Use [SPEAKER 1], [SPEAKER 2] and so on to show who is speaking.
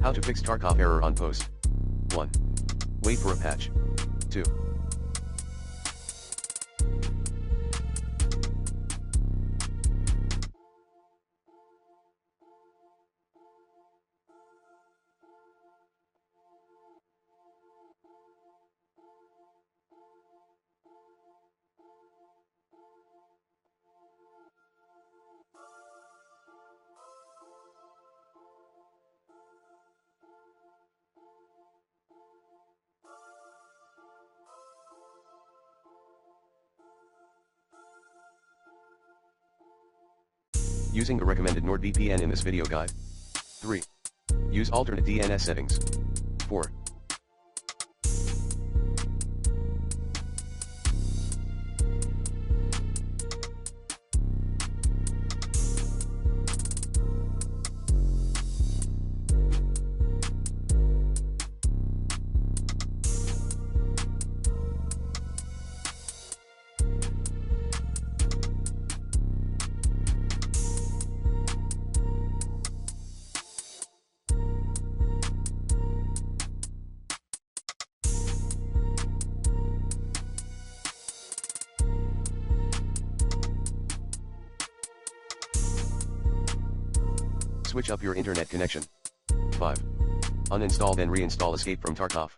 [SPEAKER 1] How to fix Tarkov error on post. 1. Wait for a patch. 2. Using the recommended NordVPN in this video guide. 3. Use alternate DNS settings. 4. Switch up your internet connection. 5. Uninstall then reinstall Escape from Tarkov.